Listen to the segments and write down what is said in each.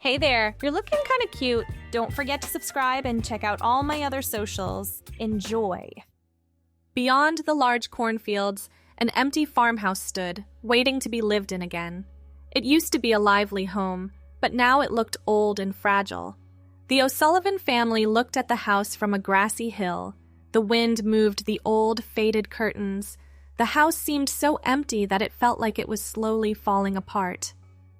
Hey there, you're looking kind of cute. Don't forget to subscribe and check out all my other socials. Enjoy. Beyond the large cornfields, an empty farmhouse stood, waiting to be lived in again. It used to be a lively home, but now it looked old and fragile. The O'Sullivan family looked at the house from a grassy hill. The wind moved the old, faded curtains. The house seemed so empty that it felt like it was slowly falling apart.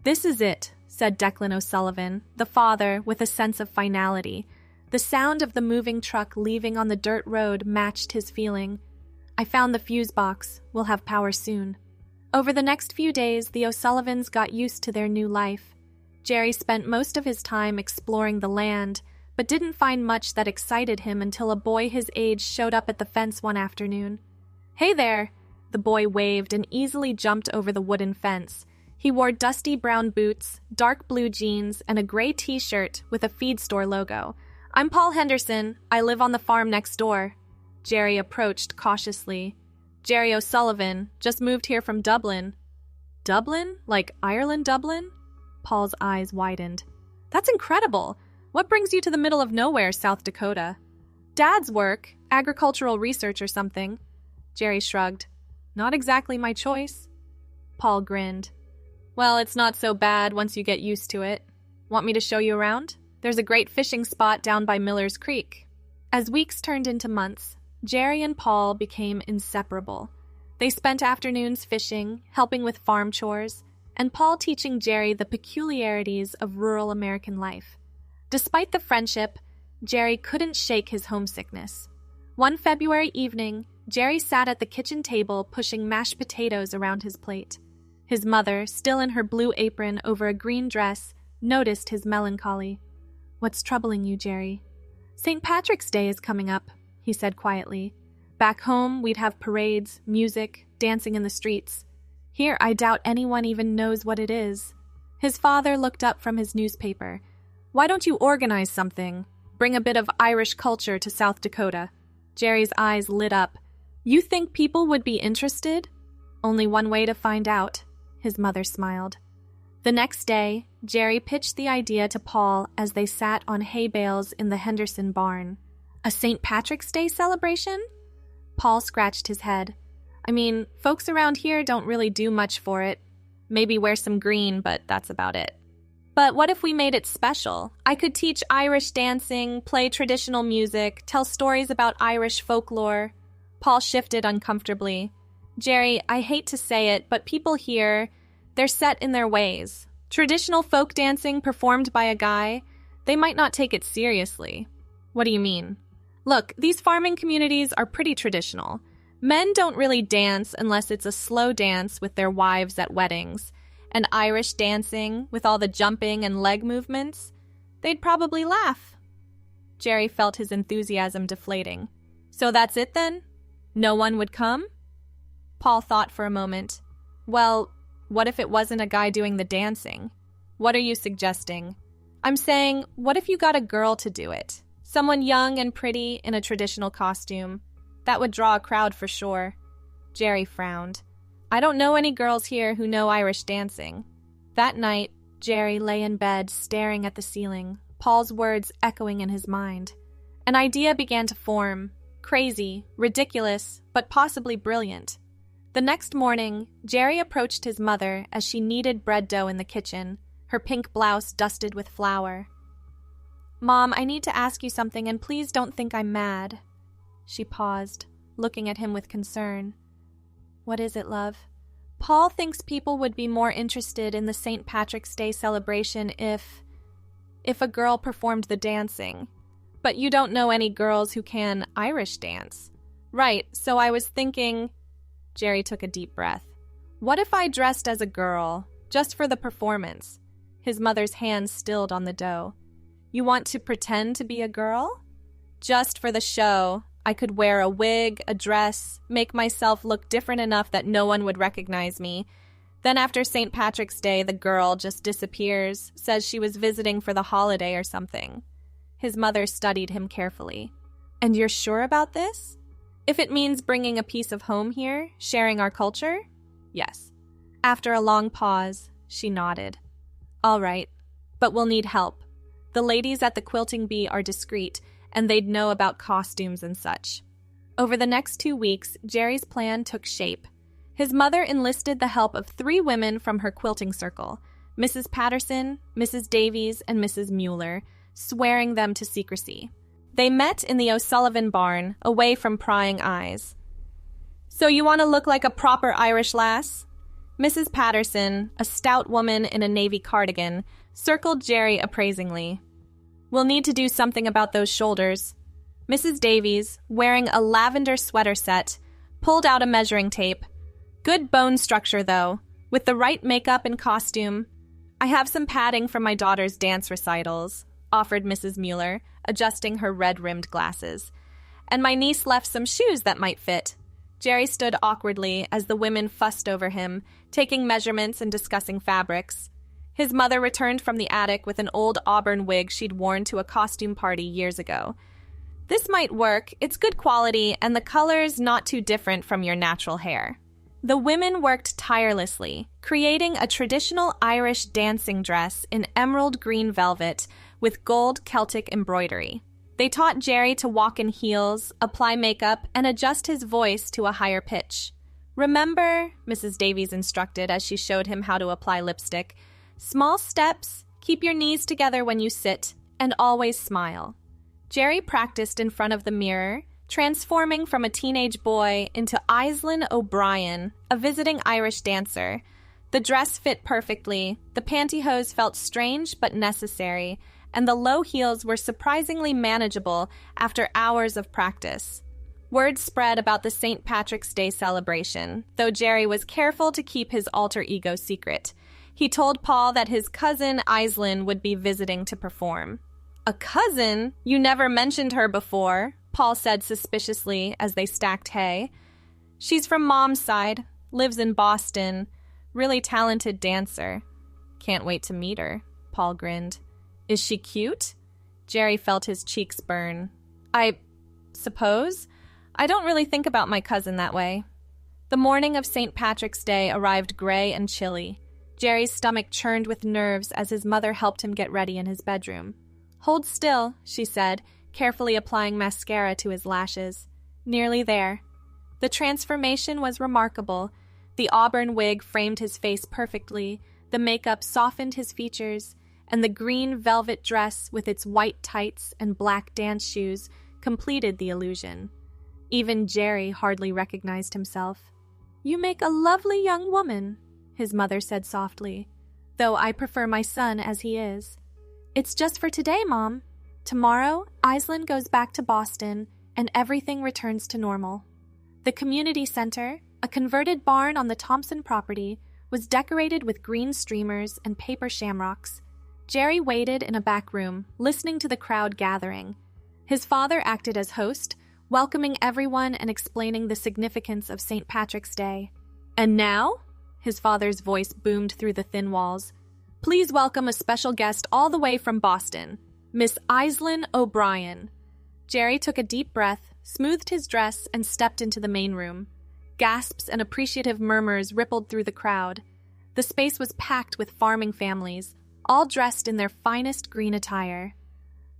"This is it," said Declan O'Sullivan, the father, with a sense of finality. The sound of the moving truck leaving on the dirt road matched his feeling. "I found the fuse box. We'll have power soon." Over the next few days, the O'Sullivans got used to their new life. Jerry spent most of his time exploring the land, but didn't find much that excited him until a boy his age showed up at the fence one afternoon. "Hey there!" The boy waved and easily jumped over the wooden fence. He wore dusty brown boots, dark blue jeans, and a gray t-shirt with a feed store logo. "I'm Paul Henderson. I live on the farm next door." Jerry approached cautiously. "Jerry O'Sullivan, just moved here from Dublin." "Dublin? Like Ireland, Dublin?" Paul's eyes widened. "That's incredible. What brings you to the middle of nowhere, South Dakota?" "Dad's work, agricultural research or something." Jerry shrugged. "Not exactly my choice." Paul grinned. "Well, it's not so bad once you get used to it. Want me to show you around? There's a great fishing spot down by Miller's Creek." As weeks turned into months, Jerry and Paul became inseparable. They spent afternoons fishing, helping with farm chores, and Paul teaching Jerry the peculiarities of rural American life. Despite the friendship, Jerry couldn't shake his homesickness. One February evening, Jerry sat at the kitchen table pushing mashed potatoes around his plate. His mother, still in her blue apron over a green dress, noticed his melancholy. "What's troubling you, Jerry?" "St. Patrick's Day is coming up," he said quietly. "Back home, we'd have parades, music, dancing in the streets. Here, I doubt anyone even knows what it is." His father looked up from his newspaper. "Why don't you organize something? Bring a bit of Irish culture to South Dakota." Jerry's eyes lit up. "You think people would be interested?" "Only one way to find out," his mother smiled. The next day, Jerry pitched the idea to Paul as they sat on hay bales in the Henderson barn. "A St. Patrick's Day celebration?" Paul scratched his head. "I mean, folks around here don't really do much for it. Maybe wear some green, but that's about it." "But what if we made it special? I could teach Irish dancing, play traditional music, tell stories about Irish folklore." Paul shifted uncomfortably. "Jerry, I hate to say it, but people here, they're set in their ways. Traditional folk dancing performed by a guy, they might not take it seriously." "What do you mean?" "Look, these farming communities are pretty traditional. Men don't really dance unless it's a slow dance with their wives at weddings. And Irish dancing, with all the jumping and leg movements, they'd probably laugh." Jerry felt his enthusiasm deflating. "So that's it then? No one would come?" Paul thought for a moment. "Well, what if it wasn't a guy doing the dancing? What are you suggesting?" "I'm saying, what if you got a girl to do it? Someone young and pretty in a traditional costume. That would draw a crowd for sure." Jerry frowned. "I don't know any girls here who know Irish dancing." That night, Jerry lay in bed staring at the ceiling, Paul's words echoing in his mind. An idea began to form. Crazy, ridiculous, but possibly brilliant. The next morning, Jerry approached his mother as she kneaded bread dough in the kitchen, her pink blouse dusted with flour. "Mom, I need to ask you something, and please don't think I'm mad." She paused, looking at him with concern. "What is it, love?" "Paul thinks people would be more interested in the St. Patrick's Day celebration if a girl performed the dancing. But you don't know any girls who can Irish dance." "Right, so I was thinking..." Jerry took a deep breath. "What if I dressed as a girl, just for the performance?" His mother's hand stilled on the dough. "You want to pretend to be a girl?" "Just for the show. I could wear a wig, a dress, make myself look different enough that no one would recognize me. Then after St. Patrick's Day, the girl just disappears, says she was visiting for the holiday or something." His mother studied him carefully. "And you're sure about this? If it means bringing a piece of home here, sharing our culture?" "Yes." After a long pause, she nodded. "All right. But we'll need help. The ladies at the Quilting Bee are discreet, and they'd know about costumes and such. Over the next 2 weeks, Jerry's plan took shape. His mother enlisted the help of 3 women from her quilting circle, Mrs. Patterson, Mrs. Davies, and Mrs. Mueller, swearing them to secrecy. They met in the O'Sullivan barn, away from prying eyes. "So you want to look like a proper Irish lass?" Mrs. Patterson, a stout woman in a navy cardigan, circled Jerry appraisingly. "We'll need to do something about those shoulders." Mrs. Davies, wearing a lavender sweater set, pulled out a measuring tape. "Good bone structure, though, with the right makeup and costume. I have some padding from my daughter's dance recitals," offered Mrs. Mueller, adjusting her red-rimmed glasses. "And my niece left some shoes that might fit." Jerry stood awkwardly as the women fussed over him, taking measurements and discussing fabrics. His mother returned from the attic with an old auburn wig she'd worn to a costume party years ago. "This might work. It's good quality, and the color's not too different from your natural hair." The women worked tirelessly, creating a traditional Irish dancing dress in emerald green velvet with gold Celtic embroidery. They taught Jerry to walk in heels, apply makeup, and adjust his voice to a higher pitch. "Remember," Mrs. Davies instructed as she showed him how to apply lipstick, "small steps, keep your knees together when you sit, and always smile." Jerry practiced in front of the mirror, transforming from a teenage boy into Aislinn O'Brien, a visiting Irish dancer. The dress fit perfectly, the pantyhose felt strange but necessary, and the low heels were surprisingly manageable after hours of practice. Word spread about the St. Patrick's Day celebration, though Jerry was careful to keep his alter ego secret. He told Paul that his cousin Aislinn would be visiting to perform. "A cousin? You never mentioned her before," Paul said suspiciously as they stacked hay. "She's from Mom's side, lives in Boston, really talented dancer." "Can't wait to meet her," Paul grinned. "Is she cute?" Jerry felt his cheeks burn. "I suppose. I don't really think about my cousin that way." The morning of St. Patrick's Day arrived gray and chilly. Jerry's stomach churned with nerves as his mother helped him get ready in his bedroom. "Hold still," she said, carefully applying mascara to his lashes. "Nearly there." The transformation was remarkable. The auburn wig framed his face perfectly, the makeup softened his features, and the green velvet dress with its white tights and black dance shoes completed the illusion. Even Jerry hardly recognized himself. "You make a lovely young woman," his mother said softly, "though I prefer my son as he is." "It's just for today, Mom. Tomorrow, Aislinn goes back to Boston, and everything returns to normal." The community center, a converted barn on the Thompson property, was decorated with green streamers and paper shamrocks. Jerry waited in a back room, listening to the crowd gathering. His father acted as host, welcoming everyone and explaining the significance of St. Patrick's Day. "And now," his father's voice boomed through the thin walls, "please welcome a special guest all the way from Boston, Miss Aislinn O'Brien." Jerry took a deep breath, smoothed his dress, and stepped into the main room. Gasps and appreciative murmurs rippled through the crowd. The space was packed with farming families, all dressed in their finest green attire.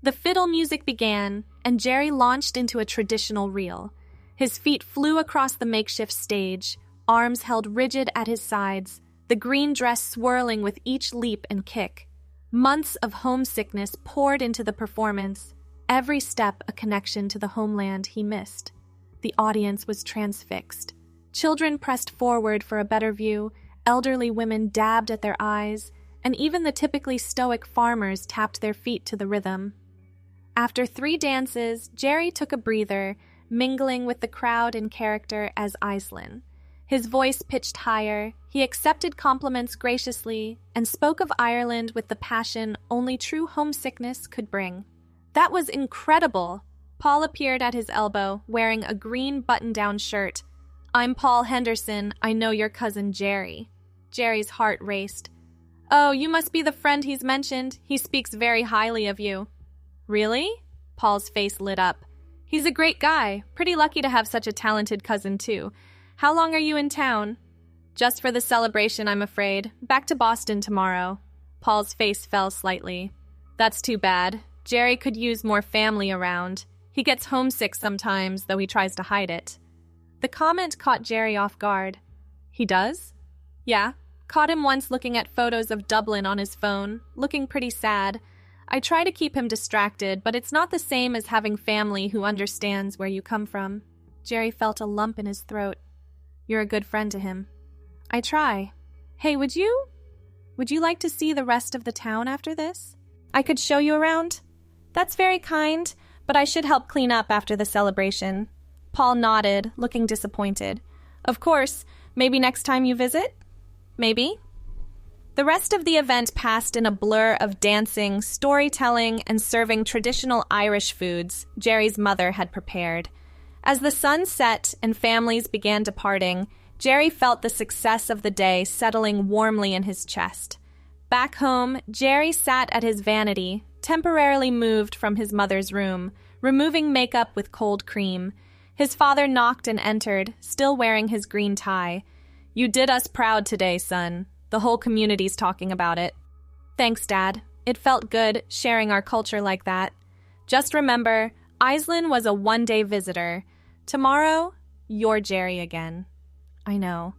The fiddle music began, and Jerry launched into a traditional reel. His feet flew across the makeshift stage, arms held rigid at his sides, the green dress swirling with each leap and kick. Months of homesickness poured into the performance, every step a connection to the homeland he missed. The audience was transfixed. Children pressed forward for a better view, elderly women dabbed at their eyes, and even the typically stoic farmers tapped their feet to the rhythm. After 3 dances, Jerry took a breather, mingling with the crowd in character as Aislinn. His voice pitched higher, he accepted compliments graciously, and spoke of Ireland with the passion only true homesickness could bring. "That was incredible!" Paul appeared at his elbow, wearing a green button-down shirt. "I'm Paul Henderson. I know your cousin Jerry." Jerry's heart raced. "Oh, you must be the friend he's mentioned. He speaks very highly of you." "Really?" Paul's face lit up. "He's a great guy. Pretty lucky to have such a talented cousin, too. How long are you in town?" "Just for the celebration, I'm afraid. Back to Boston tomorrow." Paul's face fell slightly. That's too bad. Jerry could use more family around. He gets homesick sometimes, though he tries to hide it. The comment caught Jerry off guard. He does? Yeah. Caught him once looking at photos of Dublin on his phone, looking pretty sad. I try to keep him distracted, but it's not the same as having family who understands where you come from. Jerry felt a lump in his throat. You're a good friend to him. I try. Hey, would you like to see the rest of the town after this? I could show you around. That's very kind, but I should help clean up after the celebration. Paul nodded, looking disappointed. Of course, maybe next time you visit? Maybe. The rest of the event passed in a blur of dancing, storytelling, and serving traditional Irish foods Jerry's mother had prepared. As the sun set and families began departing, Jerry felt the success of the day settling warmly in his chest. Back home, Jerry sat at his vanity, temporarily moved from his mother's room, removing makeup with cold cream. His father knocked and entered, still wearing his green tie. You did us proud today, son. The whole community's talking about it. Thanks, Dad. It felt good sharing our culture like that. Just remember, Aislinn was a one-day visitor. Tomorrow, you're Jerry again. I know.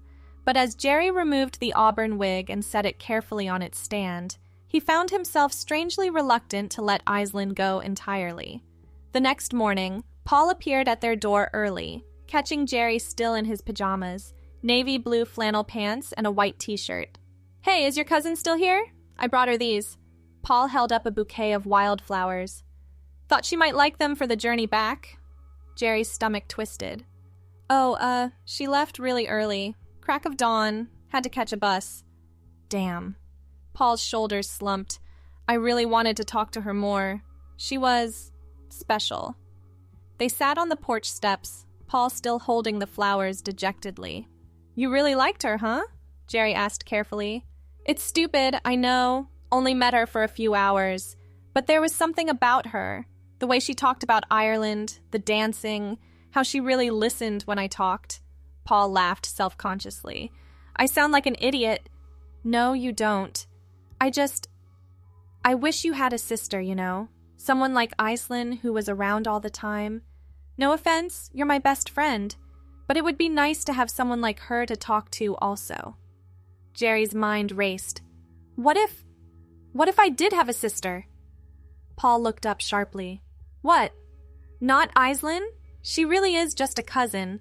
But as Jerry removed the auburn wig and set it carefully on its stand, he found himself strangely reluctant to let Aislinn go entirely. The next morning, Paul appeared at their door early, catching Jerry still in his pajamas, navy blue flannel pants, and a white t-shirt. Hey, is your cousin still here? I brought her these. Paul held up a bouquet of wildflowers. Thought she might like them for the journey back. Jerry's stomach twisted. Oh, she left really early. Crack of dawn. Had to catch a bus. Damn. Paul's shoulders slumped. I really wanted to talk to her more. She was special. They sat on the porch steps, Paul still holding the flowers dejectedly. You really liked her, huh? Jerry asked carefully. It's stupid, I know. Only met her for a few hours. But there was something about her. The way she talked about Ireland, the dancing, how she really listened when I talked. Paul laughed self-consciously. I sound like an idiot. No, you don't. I wish you had a sister, you know. Someone like Aislinn who was around all the time. No offense, you're my best friend. But it would be nice to have someone like her to talk to also. Jerry's mind raced. What if I did have a sister? Paul looked up sharply. What? Not Aislinn? She really is just a cousin.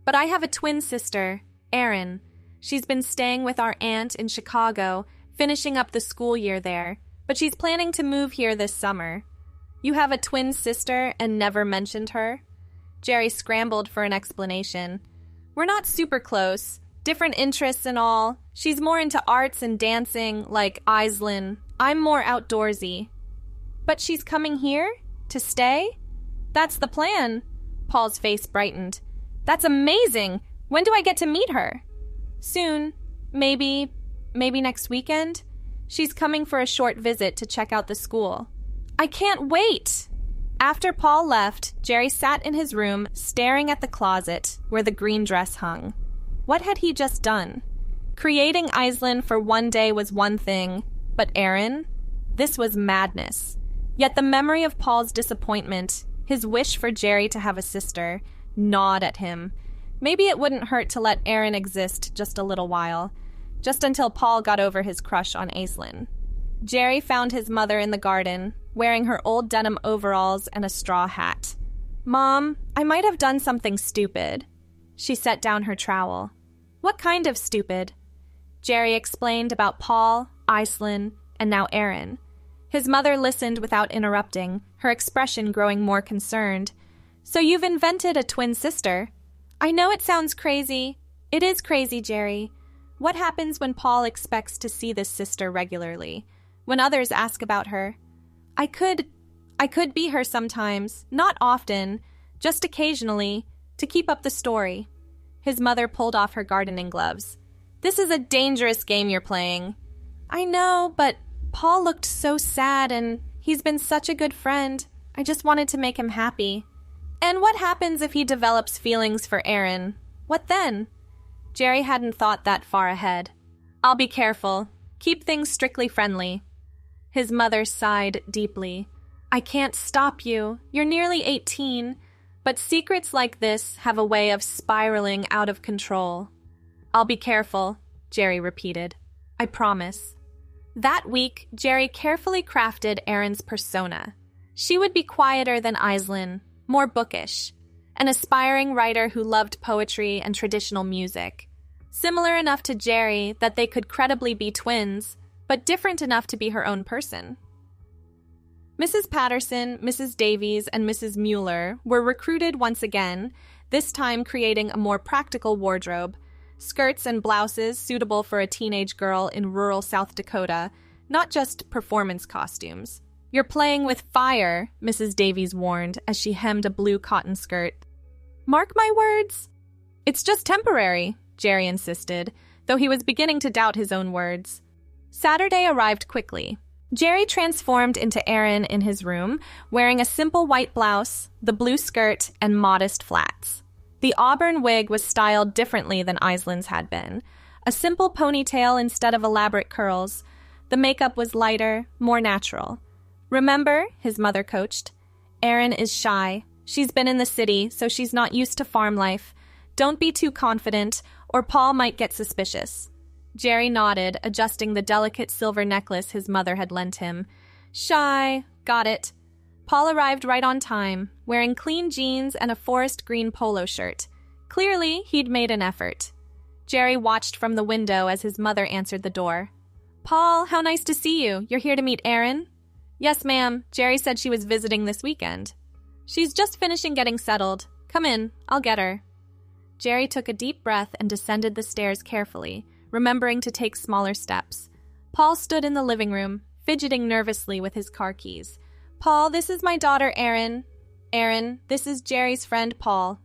But I have a twin sister, Erin. She's been staying with our aunt in Chicago, finishing up the school year there. But she's planning to move here this summer. You have a twin sister and never mentioned her? Jerry scrambled for an explanation. We're not super close. Different interests and all. She's more into arts and dancing, like Aislinn. I'm more outdoorsy. But she's coming here? To stay? That's the plan. Paul's face brightened. That's amazing! When do I get to meet her? Soon. Maybe next weekend? She's coming for a short visit to check out the school. I can't wait! After Paul left, Jerry sat in his room, staring at the closet where the green dress hung. What had he just done? Creating Aislinn for one day was one thing, but Erin? This was madness. Yet the memory of Paul's disappointment, his wish for Jerry to have a sister, gnawed at him. Maybe it wouldn't hurt to let Erin exist just a little while, just until Paul got over his crush on Aislinn. Jerry found his mother in the garden, wearing her old denim overalls and a straw hat. Mom, I might have done something stupid. She set down her trowel. What kind of stupid? Jerry explained about Paul, Aislinn, and now Erin. His mother listened without interrupting, her expression growing more concerned. So you've invented a twin sister. I know it sounds crazy. It is crazy, Jerry. What happens when Paul expects to see this sister regularly? When others ask about her? I could be her sometimes, not often, just occasionally, to keep up the story. His mother pulled off her gardening gloves. This is a dangerous game you're playing. I know, but Paul looked so sad and he's been such a good friend. I just wanted to make him happy. And what happens if he develops feelings for Erin? What then? Jerry hadn't thought that far ahead. I'll be careful. Keep things strictly friendly." His mother sighed deeply. "I can't stop you. You're nearly 18. But secrets like this have a way of spiraling out of control." "I'll be careful," Jerry repeated. "I promise." That week, Jerry carefully crafted Erin's persona. She would be quieter than Aislinn, more bookish, an aspiring writer who loved poetry and traditional music. Similar enough to Jerry that they could credibly be twins, but different enough to be her own person. Mrs. Patterson, Mrs. Davies, and Mrs. Mueller were recruited once again, this time creating a more practical wardrobe, skirts and blouses suitable for a teenage girl in rural South Dakota, not just performance costumes. "You're playing with fire," Mrs. Davies warned as she hemmed a blue cotton skirt. "Mark my words." "It's just temporary," Jerry insisted, though he was beginning to doubt his own words. Saturday arrived quickly. Jerry transformed into Erin in his room, wearing a simple white blouse, the blue skirt, and modest flats. The auburn wig was styled differently than Aislinn's had been. A simple ponytail instead of elaborate curls. The makeup was lighter, more natural. "Remember," his mother coached, "Erin is shy. She's been in the city, so she's not used to farm life. Don't be too confident, or Paul might get suspicious." Jerry nodded, adjusting the delicate silver necklace his mother had lent him. "Shy. Got it." Paul arrived right on time, wearing clean jeans and a forest green polo shirt. Clearly, he'd made an effort. Jerry watched from the window as his mother answered the door. "Paul, how nice to see you. You're here to meet Erin?" "Yes, ma'am. Jerry said she was visiting this weekend." "She's just finishing getting settled. Come in. I'll get her." Jerry took a deep breath and descended the stairs carefully, remembering to take smaller steps. Paul stood in the living room, fidgeting nervously with his car keys. "Paul, this is my daughter, Erin." "Erin, this is Jerry's friend, Paul."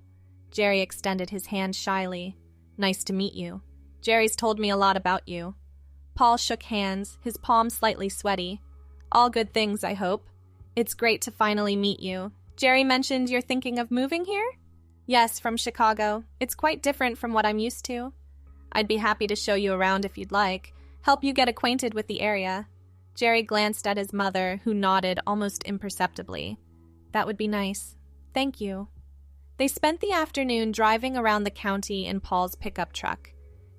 Jerry extended his hand shyly. "Nice to meet you. Jerry's told me a lot about you." Paul shook hands, his palm slightly sweaty. "All good things, I hope. It's great to finally meet you. Jerry mentioned you're thinking of moving here?" "Yes, from Chicago. It's quite different from what I'm used to." "I'd be happy to show you around if you'd like, help you get acquainted with the area." Jerry glanced at his mother, who nodded almost imperceptibly. "That would be nice. Thank you." They spent the afternoon driving around the county in Paul's pickup truck.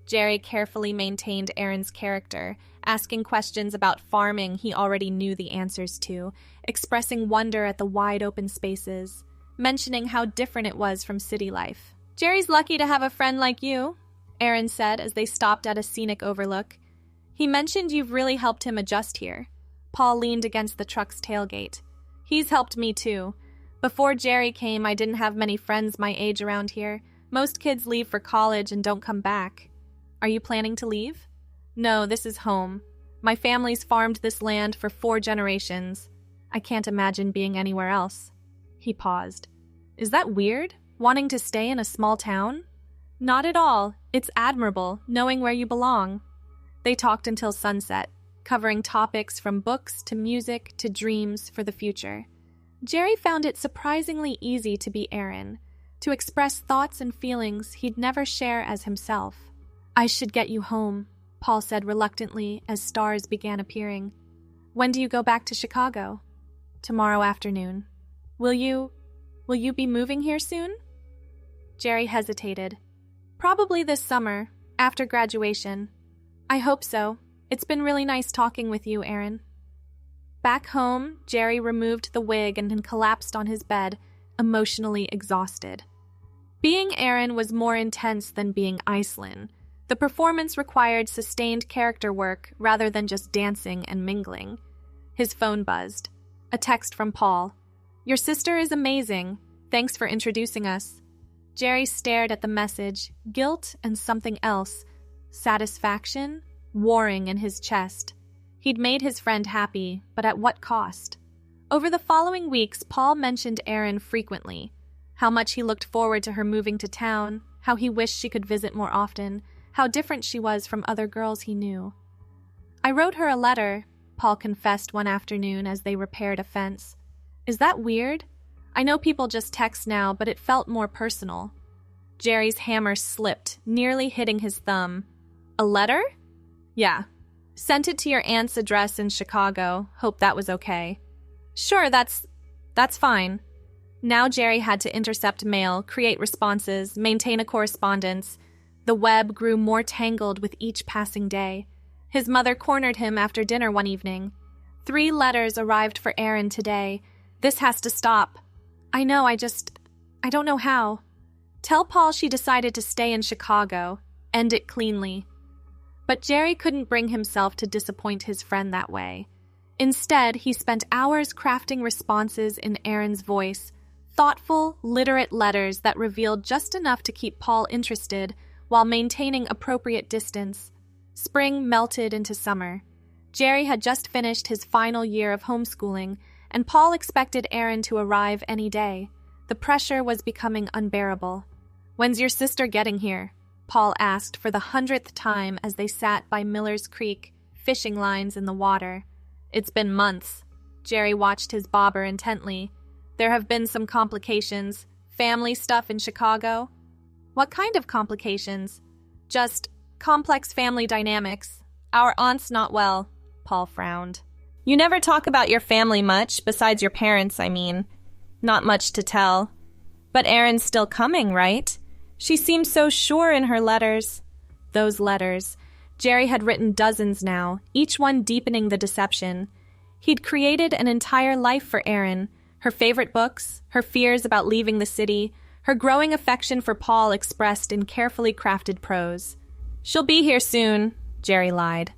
Jerry carefully maintained Erin's character, asking questions about farming he already knew the answers to, expressing wonder at the wide open spaces, mentioning how different it was from city life. "Jerry's lucky to have a friend like you," Erin said as they stopped at a scenic overlook. "He mentioned you've really helped him adjust here." Paul leaned against the truck's tailgate. "He's helped me too. Before Jerry came, I didn't have many friends my age around here. Most kids leave for college and don't come back." "Are you planning to leave?" "No, this is home. My family's farmed this land for 4 generations. I can't imagine being anywhere else." He paused. "Is that weird? Wanting to stay in a small town?" "Not at all. It's admirable, knowing where you belong." They talked until sunset, covering topics from books to music to dreams for the future. Jerry found it surprisingly easy to be Erin, to express thoughts and feelings he'd never share as himself. "I should get you home," Paul said reluctantly as stars began appearing. "When do you go back to Chicago?" "Tomorrow afternoon." Will you be moving here soon?" Jerry hesitated. "Probably this summer, after graduation." "I hope so. It's been really nice talking with you, Erin." Back home, Jerry removed the wig and then collapsed on his bed, emotionally exhausted. Being Erin was more intense than being Aislinn. The performance required sustained character work rather than just dancing and mingling. His phone buzzed. A text from Paul. "Your sister is amazing. Thanks for introducing us." Jerry stared at the message, guilt and something else, satisfaction, warring in his chest. He'd made his friend happy, but at what cost? Over the following weeks, Paul mentioned Erin frequently. How much he looked forward to her moving to town, how he wished she could visit more often, how different she was from other girls he knew. "I wrote her a letter," Paul confessed one afternoon as they repaired a fence. "Is that weird? I know people just text now, but it felt more personal." Jerry's hammer slipped, nearly hitting his thumb. "A letter?" "Yeah. Sent it to your aunt's address in Chicago. Hope that was okay. Sure, that's fine. Now Jerry had to intercept mail, create responses, maintain a correspondence. The web grew more tangled with each passing day. His mother cornered him after dinner one evening. 3 letters arrived for Aaron today. This has to stop. I know, I don't know how. Tell Paul she decided to stay in Chicago. End it cleanly. But Jerry couldn't bring himself to disappoint his friend that way. Instead, he spent hours crafting responses in Aaron's voice, thoughtful, literate letters that revealed just enough to keep Paul interested while maintaining appropriate distance. Spring melted into summer. Jerry had just finished his final year of homeschooling, and Paul expected Aaron to arrive any day. The pressure was becoming unbearable. "When's your sister getting here?" Paul asked for the 100th time as they sat by Miller's Creek, fishing lines in the water. "It's been months." Jerry watched his bobber intently. "There have been some complications. Family stuff in Chicago?" "What kind of complications?" "Just complex family dynamics. Our aunt's not well." Paul frowned. "You never talk about your family much, besides your parents, I mean. Not much to tell. But Erin's still coming, right? She seems so sure in her letters." Those letters. Jerry had written dozens now, each one deepening the deception. He'd created an entire life for Erin, her favorite books, her fears about leaving the city, her growing affection for Paul expressed in carefully crafted prose. "She'll be here soon," Jerry lied.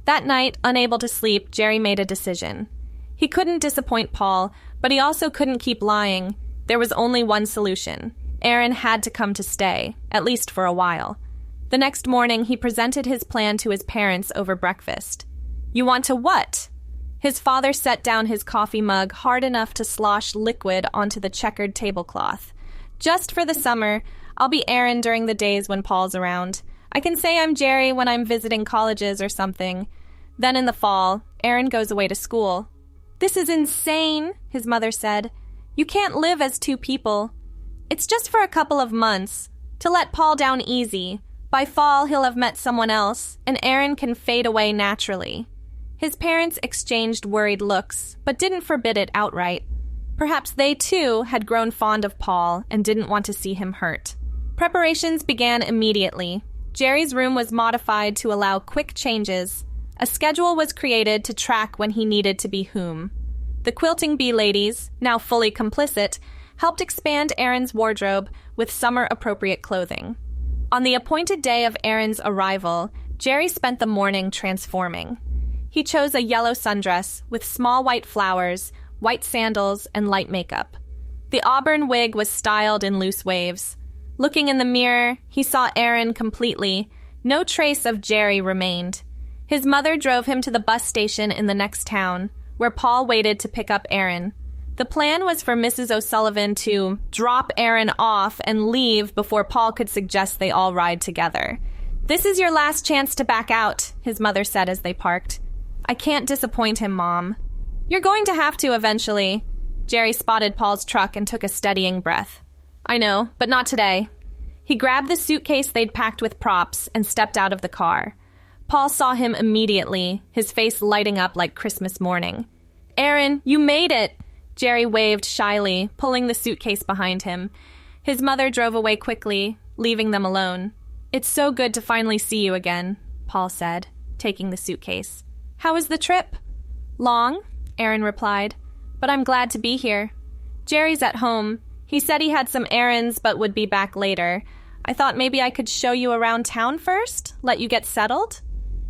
That night, unable to sleep, Jerry made a decision. He couldn't disappoint Paul, but he also couldn't keep lying. There was only one solution. Erin had to come to stay, at least for a while. The next morning, he presented his plan to his parents over breakfast. "You want to what?" His father set down his coffee mug hard enough to slosh liquid onto the checkered tablecloth. "Just for the summer. I'll be Erin during the days when Paul's around. I can say I'm Jerry when I'm visiting colleges or something. Then in the fall, Erin goes away to school." "This is insane," his mother said. "You can't live as 2 people. It's just for a couple of months, to let Paul down easy. By fall, he'll have met someone else, and Erin can fade away naturally." His parents exchanged worried looks, but didn't forbid it outright. Perhaps they, too, had grown fond of Paul and didn't want to see him hurt. Preparations began immediately. Jerry's room was modified to allow quick changes. A schedule was created to track when he needed to be whom. The quilting bee ladies, now fully complicit, helped expand Erin's wardrobe with summer-appropriate clothing. On the appointed day of Erin's arrival, Jerry spent the morning transforming. He chose a yellow sundress with small white flowers, white sandals, and light makeup. The auburn wig was styled in loose waves. Looking in the mirror, he saw Erin completely. No trace of Jerry remained. His mother drove him to the bus station in the next town, where Paul waited to pick up Erin. The plan was for Mrs. O'Sullivan to drop Erin off and leave before Paul could suggest they all ride together. "This is your last chance to back out," his mother said as they parked. "I can't disappoint him, Mom." "You're going to have to eventually." Jerry spotted Paul's truck and took a steadying breath. "I know, but not today." He grabbed the suitcase they'd packed with props and stepped out of the car. Paul saw him immediately, his face lighting up like Christmas morning. "Erin, you made it!" Jerry waved shyly, pulling the suitcase behind him. His mother drove away quickly, leaving them alone. "It's so good to finally see you again," Paul said, taking the suitcase. "How was the trip?" "Long," Erin replied, "but I'm glad to be here. Jerry's at home. He said he had some errands but would be back later. I thought maybe I could show you around town first, let you get settled."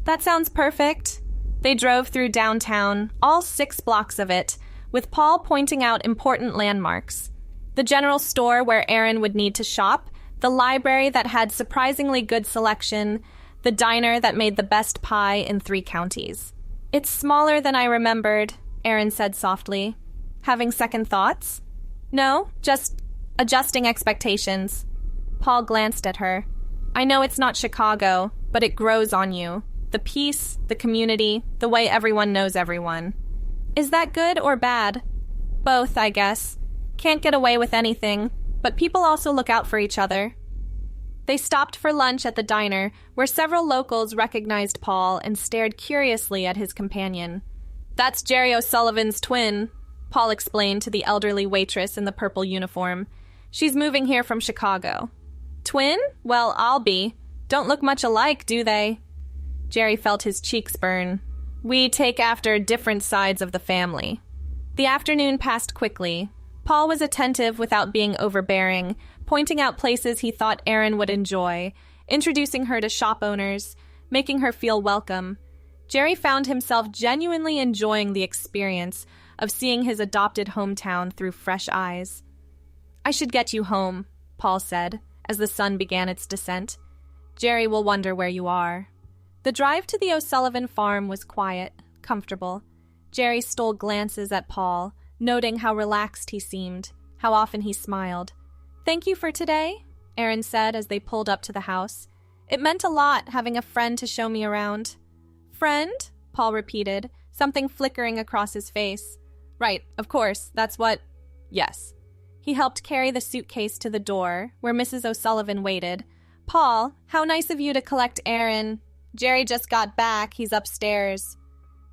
"That sounds perfect." They drove through downtown, all 6 blocks of it, with Paul pointing out important landmarks. The general store where Erin would need to shop, the library that had surprisingly good selection, the diner that made the best pie in 3 counties. "It's smaller than I remembered," Erin said softly. "Having second thoughts?" "No, just adjusting expectations." Paul glanced at her. "I know it's not Chicago, but it grows on you. The peace, the community, the way everyone knows everyone." "Is that good or bad?" "Both, I guess. Can't get away with anything, but people also look out for each other." They stopped for lunch at the diner, where several locals recognized Paul and stared curiously at his companion. "That's Jerry O'Sullivan's twin," Paul explained to the elderly waitress in the purple uniform. "She's moving here from Chicago." "Twin? Well, I'll be. Don't look much alike, do they?" Jerry felt his cheeks burn. "We take after different sides of the family." The afternoon passed quickly. Paul was attentive without being overbearing, pointing out places he thought Erin would enjoy, introducing her to shop owners, making her feel welcome. Jerry found himself genuinely enjoying the experience of seeing his adopted hometown through fresh eyes. "I should get you home," Paul said, as the sun began its descent. "Jerry will wonder where you are." The drive to the O'Sullivan farm was quiet, comfortable. Jerry stole glances at Paul, noting how relaxed he seemed, how often he smiled. "Thank you for today," Erin said as they pulled up to the house. "It meant a lot having a friend to show me around." "Friend?" Paul repeated, something flickering across his face. "Right, of course, that's what—" "Yes." He helped carry the suitcase to the door, where Mrs. O'Sullivan waited. "Paul, how nice of you to collect Erin. Jerry just got back, he's upstairs."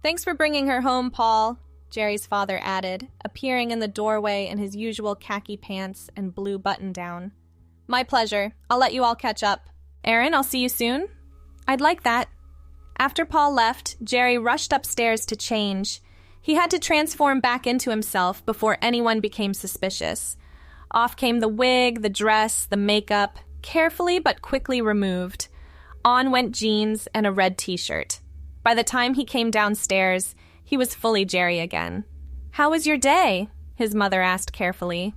"Thanks for bringing her home, Paul," Jerry's father added, appearing in the doorway in his usual khaki pants and blue button-down. "My pleasure. I'll let you all catch up. Erin, I'll see you soon." "I'd like that." After Paul left, Jerry rushed upstairs to change. He had to transform back into himself before anyone became suspicious. Off came the wig, the dress, the makeup, carefully but quickly removed. On went jeans and a red t-shirt. By the time he came downstairs, he was fully Jerry again. "How was your day?" his mother asked carefully.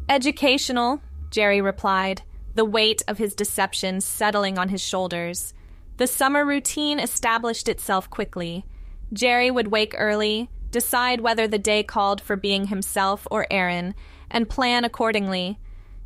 "Educational," Jerry replied, the weight of his deception settling on his shoulders. The summer routine established itself quickly. Jerry would wake early, decide whether the day called for being himself or Erin, and plan accordingly.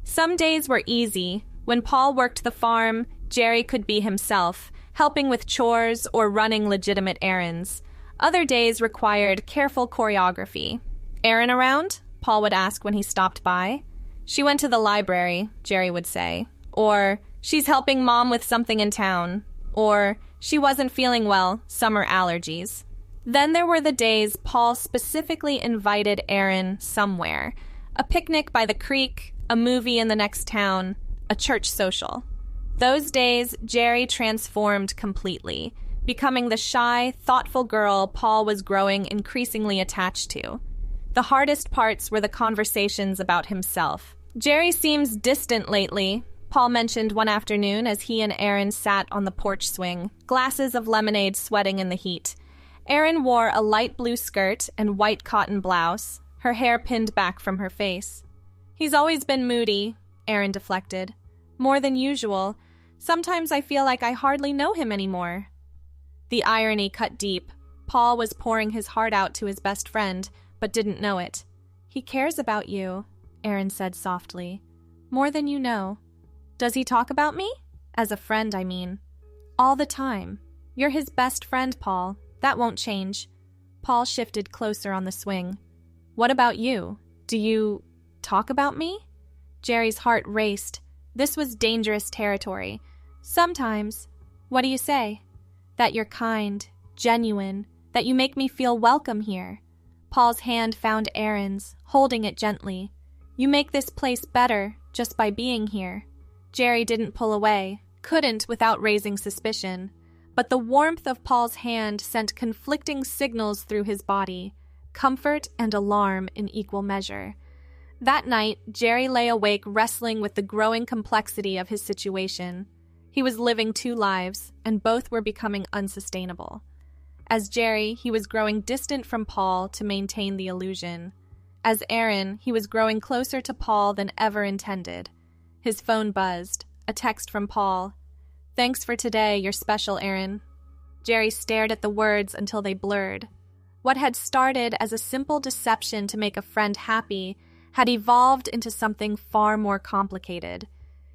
Some days were easy. When Paul worked the farm, Jerry could be himself, helping with chores or running legitimate errands. Other days required careful choreography. "Erin around?" Paul would ask when he stopped by. "She went to the library," Jerry would say. Or, "She's helping Mom with something in town." Or, "She wasn't feeling well, summer allergies." Then there were the days Paul specifically invited Erin somewhere. A picnic by the creek, a movie in the next town, a church social. Those days, Jerry transformed completely, becoming the shy, thoughtful girl Paul was growing increasingly attached to. The hardest parts were the conversations about himself. "Jerry seems distant lately," Paul mentioned one afternoon as he and Erin sat on the porch swing, glasses of lemonade sweating in the heat. Erin wore a light blue skirt and white cotton blouse, her hair pinned back from her face. "He's always been moody," Erin deflected. "More than usual. Sometimes I feel like I hardly know him anymore." The irony cut deep. Paul was pouring his heart out to his best friend, but didn't know it. "He cares about you," Erin said softly. "More than you know." "Does he talk about me? As a friend, I mean." "All the time. You're his best friend, Paul. That won't change." Paul shifted closer on the swing. "What about you? Do you talk about me?" Jerry's heart raced. This was dangerous territory. "Sometimes." "What do you say?" "That you're kind, genuine, that you make me feel welcome here." Paul's hand found Erin's, holding it gently. "You make this place better just by being here." Jerry didn't pull away, couldn't without raising suspicion. But the warmth of Paul's hand sent conflicting signals through his body, comfort and alarm in equal measure. That night, Jerry lay awake wrestling with the growing complexity of his situation. He was living two lives, and both were becoming unsustainable. As Jerry, he was growing distant from Paul to maintain the illusion. As Erin, he was growing closer to Paul than ever intended. His phone buzzed, a text from Paul. "Thanks for today, you're special, Erin." Jerry stared at the words until they blurred. What had started as a simple deception to make a friend happy had evolved into something far more complicated.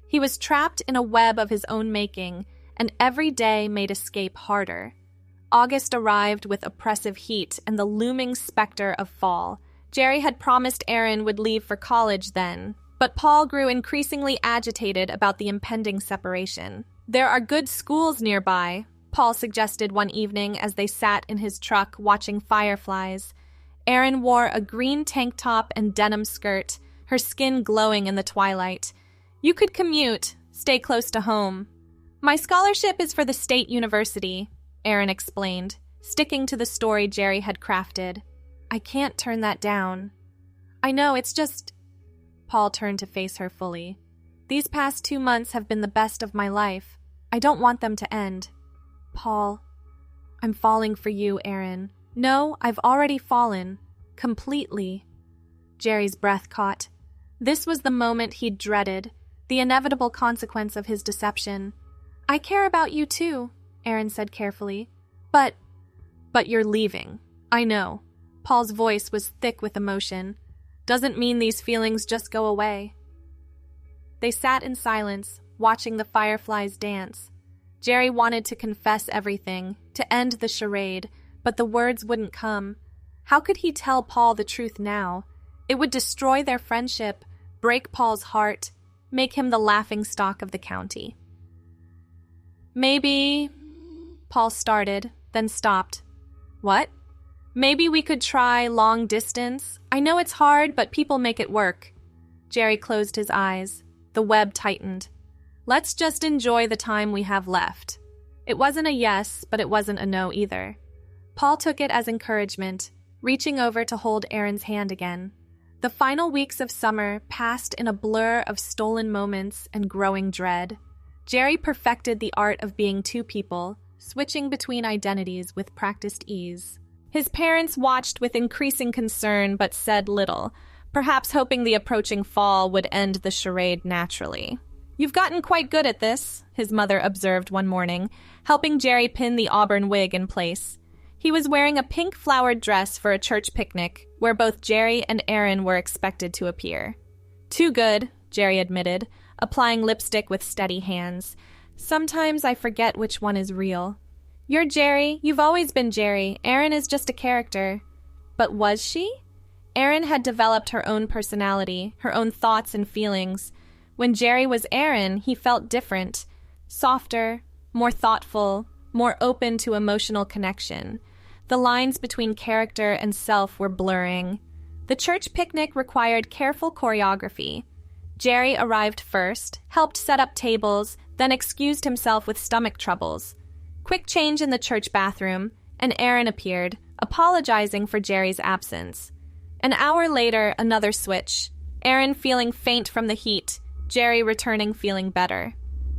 He was trapped in a web of his own making, and every day made escape harder. August arrived with oppressive heat and the looming specter of fall. Jerry had promised Erin would leave for college then. But Paul grew increasingly agitated about the impending separation. "There are good schools nearby," Paul suggested one evening as they sat in his truck watching fireflies. Erin wore a green tank top and denim skirt, her skin glowing in the twilight. "You could commute, stay close to home." "My scholarship is for the state university," Erin explained, sticking to the story Jerry had crafted. "I can't turn that down." "I know, it's just—" Paul turned to face her fully. "These past 2 months have been the best of my life. I don't want them to end." "Paul, I'm falling for you, Erin." "No, I've already fallen. Completely." Jerry's breath caught. This was the moment he'd dreaded, the inevitable consequence of his deception. "I care about you too," Erin said carefully. But you're leaving. I know." Paul's voice was thick with emotion. "Doesn't mean these feelings just go away." They sat in silence, watching the fireflies dance. Jerry wanted to confess everything, to end the charade, but the words wouldn't come. How could he tell Paul the truth now? It would destroy their friendship, break Paul's heart, make him the laughingstock of the county. "Maybe," Paul started, then stopped. "What?" "Maybe we could try long distance. I know it's hard, but people make it work." Jerry closed his eyes. The web tightened. "Let's just enjoy the time we have left." It wasn't a yes, but it wasn't a no either. Paul took it as encouragement, reaching over to hold Erin's hand again. The final weeks of summer passed in a blur of stolen moments and growing dread. Jerry perfected the art of being two people, switching between identities with practiced ease. His parents watched with increasing concern but said little, perhaps hoping the approaching fall would end the charade naturally. "You've gotten quite good at this," his mother observed one morning, helping Jerry pin the auburn wig in place. He was wearing a pink flowered dress for a church picnic, where both Jerry and Erin were expected to appear. "Too good," Jerry admitted, applying lipstick with steady hands. "Sometimes I forget which one is real." "You're Jerry. You've always been Jerry. Erin is just a character." But was she? Erin had developed her own personality, her own thoughts and feelings. When Jerry was Erin, he felt different, softer, more thoughtful, more open to emotional connection. The lines between character and self were blurring. The church picnic required careful choreography. Jerry arrived first, helped set up tables, then excused himself with stomach troubles. Quick change in the church bathroom, and Erin appeared, apologizing for Jerry's absence. An hour later, another switch. Erin feeling faint from the heat, Jerry returning feeling better.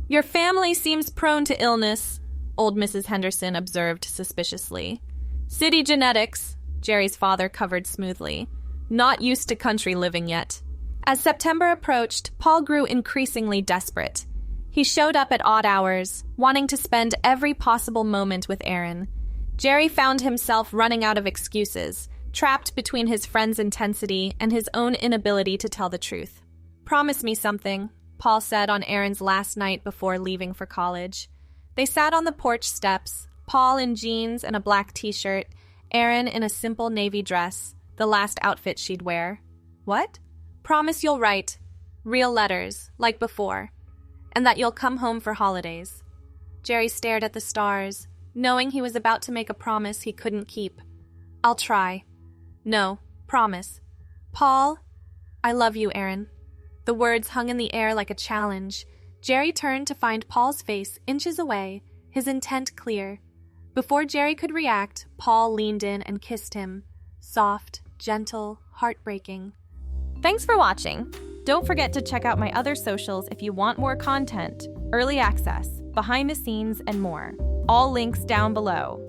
"Your family seems prone to illness," old Mrs. Henderson observed suspiciously. "City genetics," Jerry's father covered smoothly. "Not used to country living yet." As September approached, Paul grew increasingly desperate. He showed up at odd hours, wanting to spend every possible moment with Erin. Jerry found himself running out of excuses, trapped between his friend's intensity and his own inability to tell the truth. "Promise me something," Paul said on Erin's last night before leaving for college. They sat on the porch steps, Paul in jeans and a black t-shirt, Erin in a simple navy dress, the last outfit she'd wear. "What?" "Promise you'll write. Real letters, like before. And that you'll come home for holidays." Jerry stared at the stars, knowing he was about to make a promise he couldn't keep. "I'll try." "No, promise." "Paul, I love you, Erin." The words hung in the air like a challenge. Jerry turned to find Paul's face inches away, his intent clear. Before Jerry could react, Paul leaned in and kissed him. Soft, gentle, heartbreaking. Thanks for watching. Don't forget to check out my other socials if you want more content, early access, behind the scenes, and more. All links down below.